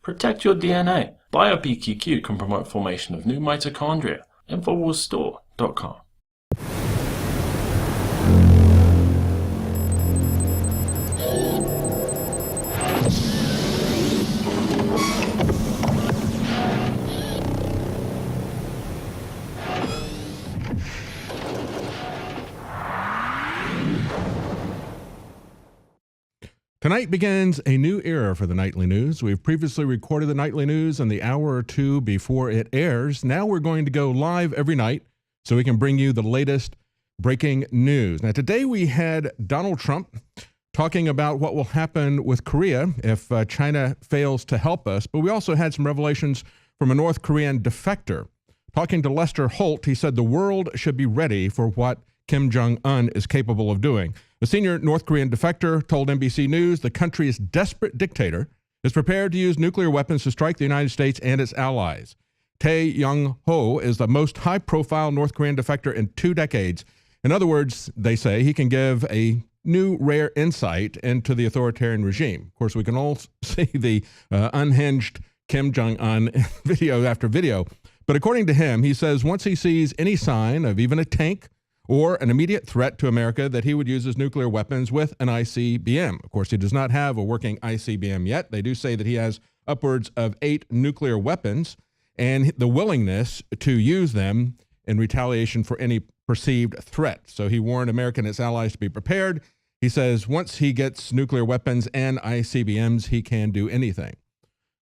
Protect your DNA. BioPQQ can promote formation of new mitochondria. Infowarsstore.com. Tonight begins a new era for the Nightly News. We've previously recorded the Nightly News in the hour or two before it airs. Now we're going to go live every night so we can bring you the latest breaking news. Now today we had Donald Trump talking about what will happen with Korea if China fails to help us, but we also had some revelations from a North Korean defector. Talking to Lester Holt, he said the world should be ready for what Kim Jong-un is capable of doing. The senior North Korean defector told NBC News the country's desperate dictator is prepared to use nuclear weapons to strike the United States and its allies. Tae Young-ho is the most high-profile North Korean defector in 2 decades. In other words, they say he can give a new rare insight into the authoritarian regime. Of course, we can all see the unhinged Kim Jong-un video after video. But according to him, he says once he sees any sign of even a tank or an immediate threat to America, that he would use his nuclear weapons with an ICBM. Of course, he does not have a working ICBM yet. They do say that he has upwards of 8 nuclear weapons and the willingness to use them in retaliation for any perceived threat. So he warned America and its allies to be prepared. He says once he gets nuclear weapons and ICBMs, he can do anything.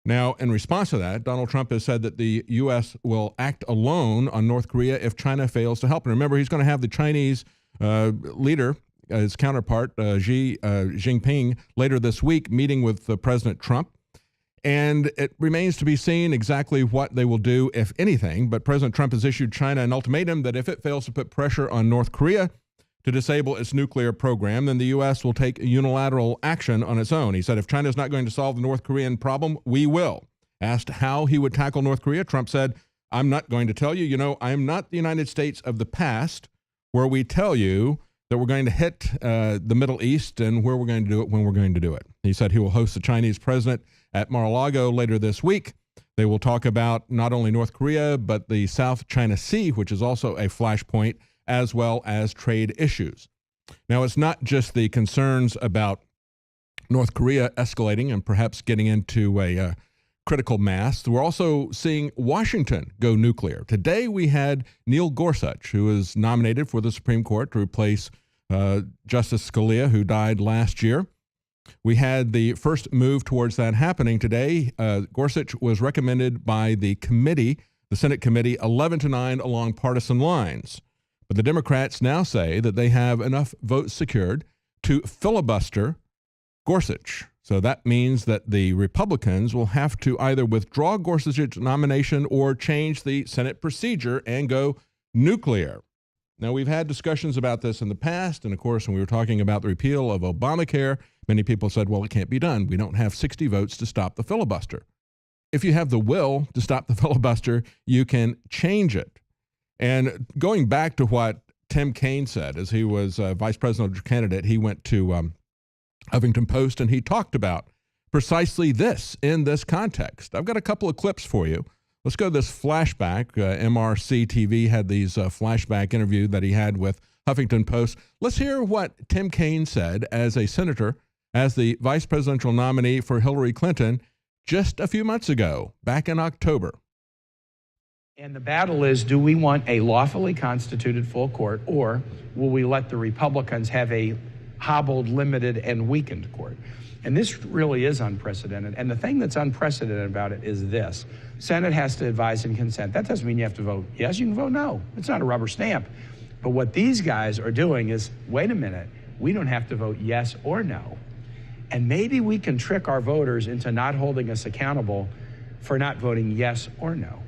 Now, in response to that, Donald Trump has said that the U.S. will act alone on North Korea if China fails to help. And remember, he's going to have the Chinese leader, his counterpart, Xi Jinping, later this week, meeting with President Trump. And it remains to be seen exactly what they will do, if anything. But President Trump has issued China an ultimatum that if it fails to put pressure on North Korea to disable its nuclear program, then the U.S. will take unilateral action on its own. He said, if China is not going to solve the North Korean problem, we will. Asked how he would tackle North Korea, Trump said, I'm not going to tell you. You know, I am not the United States of the past where we tell you that we're going to hit the Middle East and where we're going to do it when we're going to do it. He said he will host the Chinese president at Mar-a-Lago later this week. They will talk about not only North Korea, but the South China Sea, which is also a flashpoint, as well as trade issues. Now, it's not just the concerns about North Korea escalating and perhaps getting into a critical mass. We're also seeing Washington go nuclear. Today, we had Neil Gorsuch, who was nominated for the Supreme Court to replace Justice Scalia, who died last year. We had the first move towards that happening today. Gorsuch was recommended by the committee, the Senate committee, 11-9 along partisan lines. But the Democrats now say that they have enough votes secured to filibuster Gorsuch. So that means that the Republicans will have to either withdraw Gorsuch's nomination or change the Senate procedure and go nuclear. Now, we've had discussions about this in the past. And of course, when we were talking about the repeal of Obamacare, many people said, well, it can't be done. We don't have 60 votes to stop the filibuster. If you have the will to stop the filibuster, you can change it. And going back to what Tim Kaine said, as he was vice presidential candidate, he went to Huffington Post and he talked about precisely this in this context. I've got a couple of clips for you. Let's go to this flashback. MRC TV had these flashback interview that he had with Huffington Post. Let's hear what Tim Kaine said as a senator, as the vice presidential nominee for Hillary Clinton just a few months ago, back in October. And the battle is, do we want a lawfully constituted full court, or will we let the Republicans have a hobbled, limited, and weakened court? And this really is unprecedented. And the thing that's unprecedented about it is this. Senate has to advise and consent. That doesn't mean you have to vote yes, you can vote no. It's not a rubber stamp. But what these guys are doing is, wait a minute, we don't have to vote yes or no. And maybe we can trick our voters into not holding us accountable for not voting yes or no.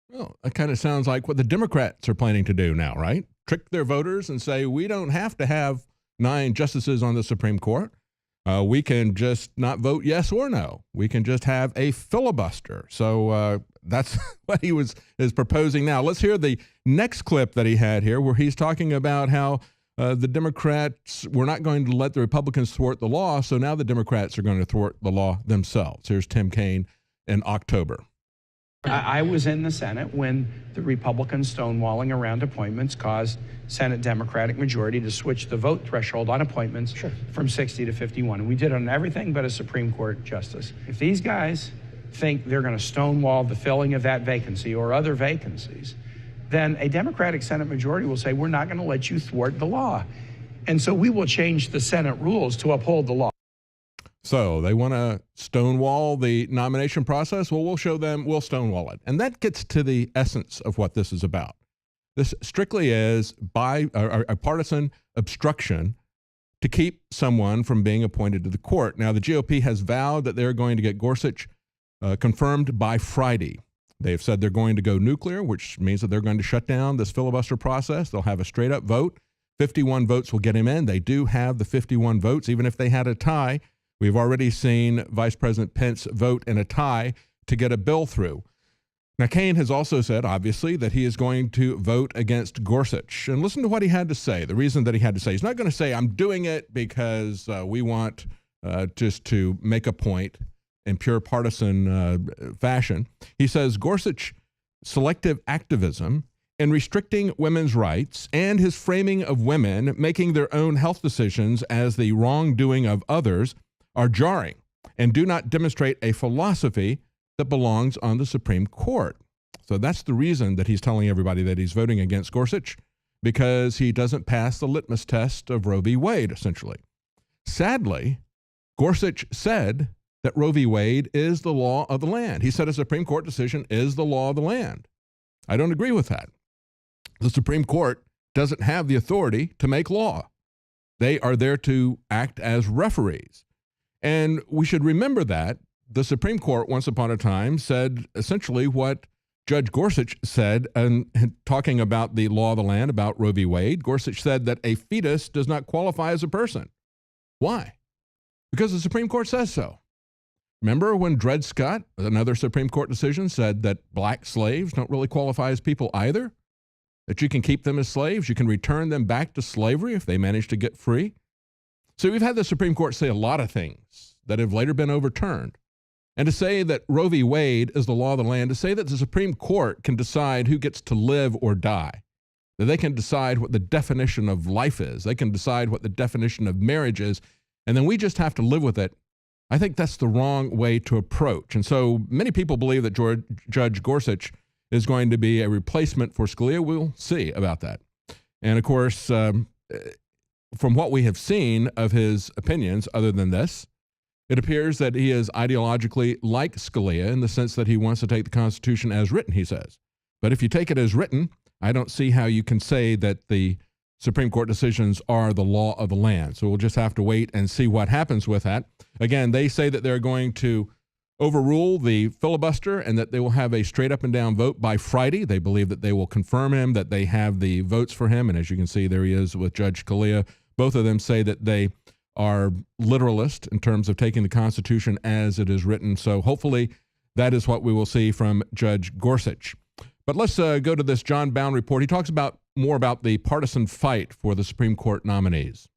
Well, that kind of sounds like what the Democrats are planning to do now, right? Trick their voters and say, we don't have to have 9 justices on the Supreme Court. We can just not vote yes or no. We can just have a filibuster. So that's what he is proposing now. Let's hear the next clip that he had here, where he's talking about how the Democrats were not going to let the Republicans thwart the law. So now the Democrats are going to thwart the law themselves. Here's Tim Kaine in October. I was in the Senate when the Republican stonewalling around appointments caused Senate Democratic majority to switch the vote threshold on appointments from 60 to 51. And we did it on everything but a Supreme Court justice. If these guys think they're going to stonewall the filling of that vacancy or other vacancies, then a Democratic Senate majority will say, we're not going to let you thwart the law. And so we will change the Senate rules to uphold the law. So they want to stonewall the nomination process? Well, we'll show them we'll stonewall it. And that gets to the essence of what this is about. This strictly is a partisan obstruction to keep someone from being appointed to the court. Now, the GOP has vowed that they're going to get Gorsuch confirmed by Friday. They've said they're going to go nuclear, which means that they're going to shut down this filibuster process. They'll have a straight-up vote. 51 votes will get him in. They do have the 51 votes, even if they had a tie. We've already seen Vice President Pence vote in a tie to get a bill through. Now, Kaine has also said, obviously, that he is going to vote against Gorsuch. And listen to what he had to say, the reason that he had to say. He's not going to say, I'm doing it because we want just to make a point in pure partisan fashion. He says Gorsuch selective activism in restricting women's rights and his framing of women making their own health decisions as the wrongdoing of others are jarring and do not demonstrate a philosophy that belongs on the Supreme Court. So that's the reason that he's telling everybody that he's voting against Gorsuch, because he doesn't pass the litmus test of Roe v. Wade, essentially. Sadly, Gorsuch said that Roe v. Wade is the law of the land. He said a Supreme Court decision is the law of the land. I don't agree with that. The Supreme Court doesn't have the authority to make law. They are there to act as referees. And we should remember that the Supreme Court once upon a time said essentially what Judge Gorsuch said, and talking about the law of the land, about Roe v. Wade. Gorsuch said that a fetus does not qualify as a person. Why? Because the Supreme Court says so. Remember when Dred Scott, another Supreme Court decision, said that black slaves don't really qualify as people either? That you can keep them as slaves, you can return them back to slavery if they manage to get free? So we've had the Supreme Court say a lot of things that have later been overturned. And to say that Roe v. Wade is the law of the land, to say that the Supreme Court can decide who gets to live or die, that they can decide what the definition of life is, they can decide what the definition of marriage is, and then we just have to live with it, I think that's the wrong way to approach. And so many people believe that Judge Gorsuch is going to be a replacement for Scalia. We'll see about that. And of course, from what we have seen of his opinions, other than this, it appears that he is ideologically like Scalia in the sense that he wants to take the Constitution as written, he says. But if you take it as written, I don't see how you can say that the Supreme Court decisions are the law of the land. So we'll just have to wait and see what happens with that. Again, they say that they're going to overrule the filibuster and that they will have a straight up and down vote by Friday. They believe that they will confirm him, that they have the votes for him. And as you can see, there he is with Judge Scalia. Both of them say that they are literalist in terms of taking the Constitution as it is written. So hopefully that is what we will see from Judge Gorsuch. But let's go to this John Bound report. He talks about more about the partisan fight for the Supreme Court nominees.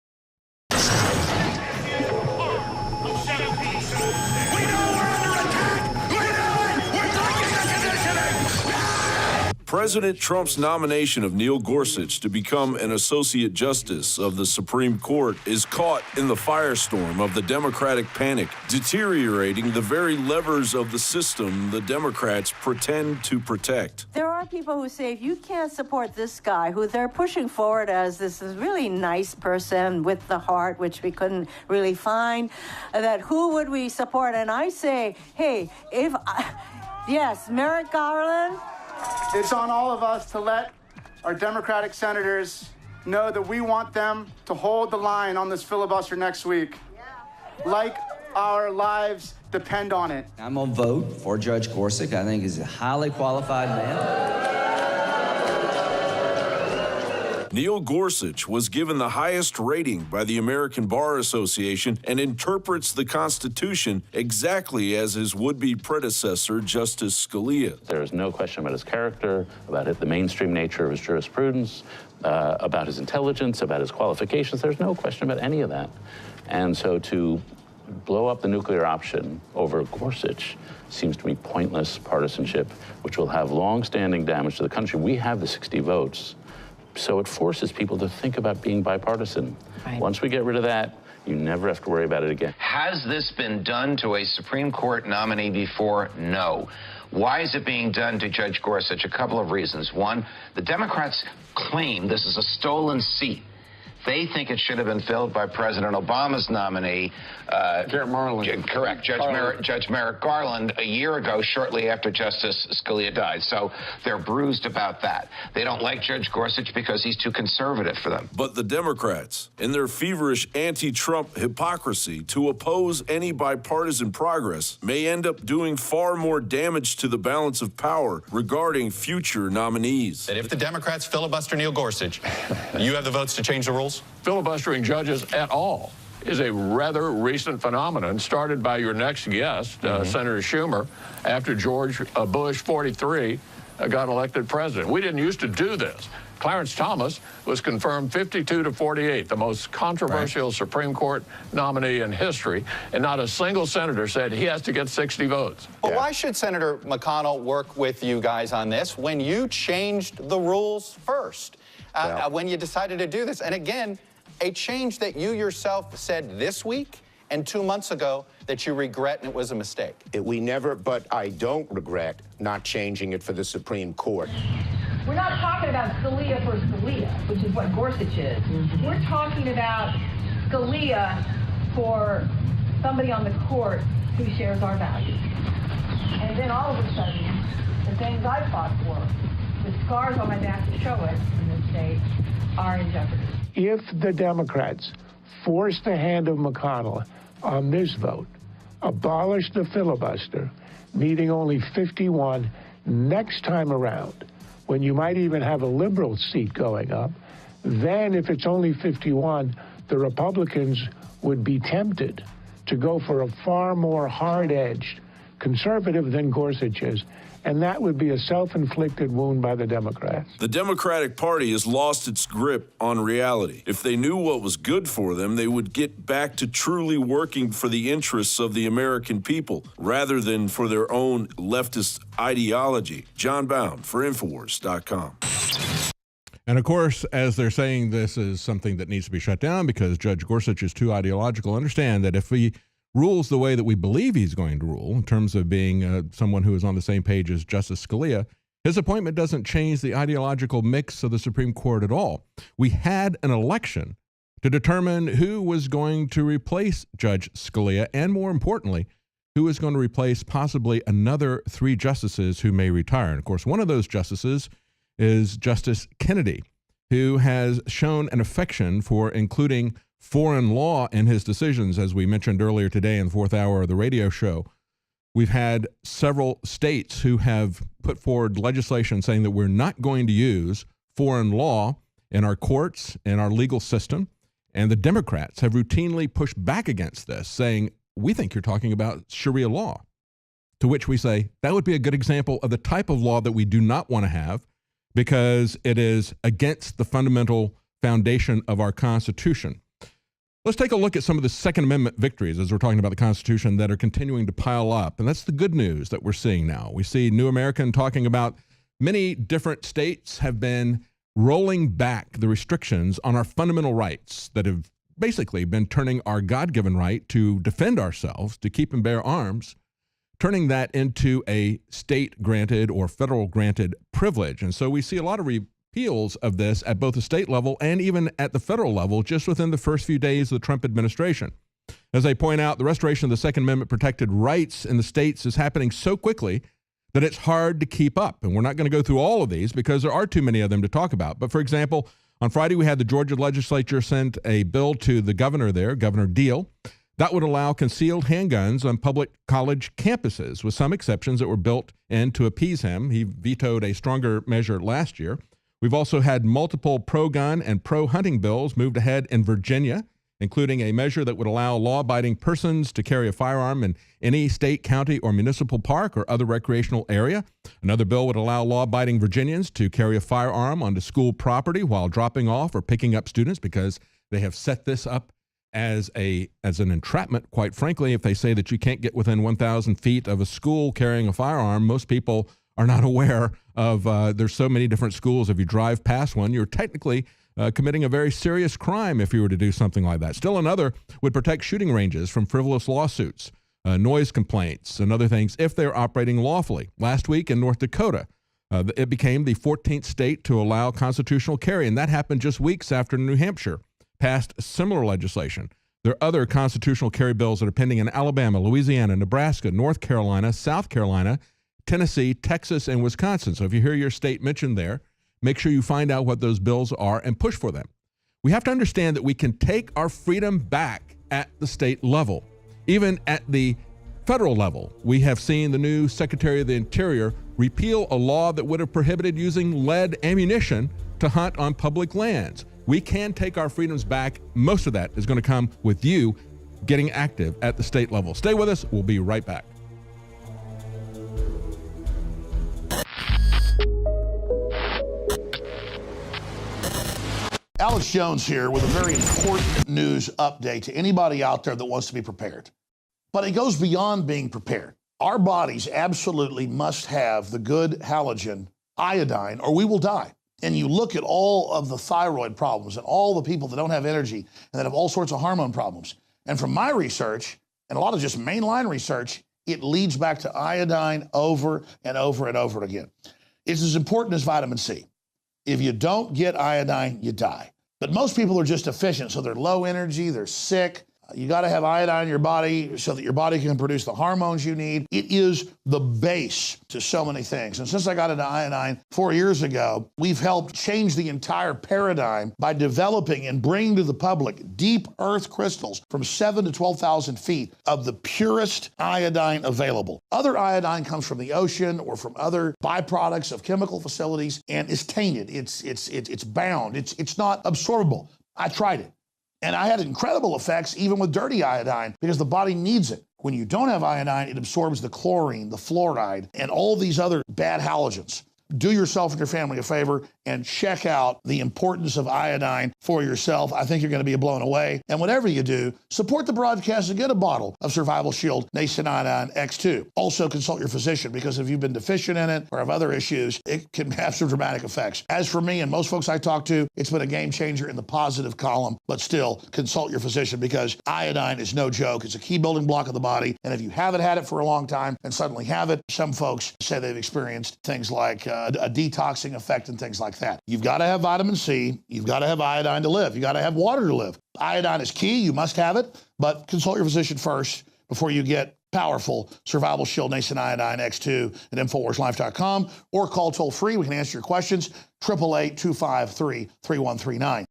President Trump's nomination of Neil Gorsuch to become an Associate Justice of the Supreme Court is caught in the firestorm of the Democratic panic, deteriorating the very levers of the system the Democrats pretend to protect. There are people who say if you can't support this guy, who they're pushing forward as this really nice person with the heart, which we couldn't really find, that who would we support? And I say, hey, yes, Merrick Garland. It's on all of us to let our Democratic senators know that we want them to hold the line on this filibuster next week, like our lives depend on it. I'm going to vote for Judge Gorsuch. I think he's a highly qualified man. Neil Gorsuch was given the highest rating by the American Bar Association and interprets the Constitution exactly as his would-be predecessor, Justice Scalia. There is no question about his character, about the mainstream nature of his jurisprudence, about his intelligence, about his qualifications. There's no question about any of that. And so to blow up the nuclear option over Gorsuch seems to be pointless partisanship, which will have long-standing damage to the country. We have the 60 votes, so it forces people to think about being bipartisan. Right. Once we get rid of that, you never have to worry about it again. Has this been done to a Supreme Court nominee before? No. Why is it being done to Judge Gorsuch? A couple of reasons. One, the Democrats claim this is a stolen seat. They think it should have been filled by President Obama's nominee, correct, Judge Merrick Garland, a year ago, shortly after Justice Scalia died. So they're bruised about that. They don't like Judge Gorsuch because he's too conservative for them. But the Democrats, in their feverish anti-Trump hypocrisy to oppose any bipartisan progress, may end up doing far more damage to the balance of power regarding future nominees. That if the Democrats filibuster Neil Gorsuch, you have the votes to change the rules? Filibustering judges at all is a rather recent phenomenon started by your next guest, Senator Schumer, after George Bush 43 got elected president. We didn't used to do this. Clarence Thomas was confirmed 52-48, the most controversial Supreme Court nominee in history, and not a single senator said he has to get 60 votes. Well, why should Senator McConnell work with you guys on this when you changed the rules first, when you decided to do this? And again, a change that you yourself said this week and 2 months ago that you regret and it was a mistake. But I don't regret not changing it for the Supreme Court. We're not talking about Scalia for Scalia, which is what Gorsuch is. We're talking about Scalia for somebody on the court who shares our values. And then all of a sudden, the things I fought for, the scars on my back to show it in this state, are in jeopardy. If the Democrats force the hand of McConnell on this vote, abolish the filibuster, needing only 51 next time around, when you might even have a liberal seat going up, then if it's only 51, the Republicans would be tempted to go for a far more hard-edged conservative than Gorsuch is, and that would be a self-inflicted wound by the Democrats. The Democratic Party has lost its grip on reality. If they knew what was good for them, they would get back to truly working for the interests of the American people rather than for their own leftist ideology. John Bound for Infowars.com. And of course, as they're saying this is something that needs to be shut down because Judge Gorsuch is too ideological, understand that if he rules the way that we believe he's going to rule, in terms of being someone who is on the same page as Justice Scalia, his appointment doesn't change the ideological mix of the Supreme Court at all. We had an election to determine who was going to replace Judge Scalia, and more importantly, who is going to replace possibly another 3 justices who may retire. And of course, one of those justices is Justice Kennedy, who has shown an affection for including foreign law in his decisions, as we mentioned earlier today in the 4th hour of the radio show. We've had several states who have put forward legislation saying that we're not going to use foreign law in our courts and our legal system. And the Democrats have routinely pushed back against this, saying, we think you're talking about Sharia law. To which we say, that would be a good example of the type of law that we do not want to have because it is against the fundamental foundation of our Constitution. Let's take a look at some of the Second Amendment victories as we're talking about the Constitution that are continuing to pile up. And that's the good news that we're seeing now. We see New American talking about many different states have been rolling back the restrictions on our fundamental rights that have basically been turning our God-given right to defend ourselves, to keep and bear arms, turning that into a state-granted or federal-granted privilege. And so we see a lot of repeals of this at both the state level and even at the federal level just within the first few days of the Trump administration. As they point out, the restoration of the Second Amendment protected rights in the states is happening so quickly that it's hard to keep up. And we're not going to go through all of these because there are too many of them to talk about. But for example, on Friday, we had the Georgia legislature send a bill to the governor there, Governor Deal, that would allow concealed handguns on public college campuses, with some exceptions that were built in to appease him. He vetoed a stronger measure last year. We've also had multiple pro-gun and pro-hunting bills moved ahead in Virginia, including a measure that would allow law-abiding persons to carry a firearm in any state, county, or municipal park or other recreational area. Another bill would allow law-abiding Virginians to carry a firearm onto school property while dropping off or picking up students, because they have set this up as an entrapment, quite frankly. If they say that you can't get within 1,000 feet of a school carrying a firearm, most people are not aware of there's so many different schools. If you drive past one, you're technically committing a very serious crime if you were to do something like that. Still another would protect shooting ranges from frivolous lawsuits, noise complaints, and other things if they're operating lawfully. Last week in North Dakota, it became the 14th state to allow constitutional carry, and that happened just weeks after New Hampshire passed similar legislation. There are other constitutional carry bills that are pending in Alabama, Louisiana, Nebraska, North Carolina, South Carolina, Tennessee, Texas, and Wisconsin. So if you hear your state mentioned there, make sure you find out what those bills are and push for them. We have to understand that we can take our freedom back at the state level. Even at the federal level, we have seen the new Secretary of the Interior repeal a law that would have prohibited using lead ammunition to hunt on public lands. We can take our freedoms back. Most of that is going to come with you getting active at the state level. Stay with us. We'll be right back. Alex Jones here with a very important news update to anybody out there that wants to be prepared. But it goes beyond being prepared. Our bodies absolutely must have the good halogen iodine or we will die. And you look at all of the thyroid problems and all the people that don't have energy and that have all sorts of hormone problems. And from my research and a lot of just mainline research, it leads back to iodine over and over and over again. It's as important as vitamin C. If you don't get iodine, you die. But most people are just deficient, so they're low energy, they're sick. You got to have iodine in your body so that your body can produce the hormones you need. It is the base to so many things. And since I got into iodine 4 years ago, we've helped change the entire paradigm by developing and bringing to the public deep earth crystals from 7,000 to 12,000 feet of the purest iodine available. Other iodine comes from the ocean or from other byproducts of chemical facilities and is tainted. It's bound. It's not absorbable. I tried it. And I had incredible effects even with dirty iodine because the body needs it. When you don't have iodine, it absorbs the chlorine, the fluoride, and all these other bad halogens. Do yourself and your family a favor and check out the importance of iodine for yourself. I think you're going to be blown away. And whatever you do, support the broadcast and get a bottle of Survival Shield Nascent Iodine X2. Also consult your physician because if you've been deficient in it or have other issues, it can have some dramatic effects. As for me and most folks I talk to, it's been a game changer in the positive column, but still consult your physician because iodine is no joke. It's a key building block of the body. And if you haven't had it for a long time and suddenly have it, some folks say they've experienced things like a detoxing effect and things like that. You've got to have vitamin C. You've got to have iodine to live. You've got to have water to live. Iodine is key. You must have it, but consult your physician first before you get powerful Survival Shield Nascent Iodine X2 at InfoWarsLife.com or call toll free. We can answer your questions, 888-253-3139.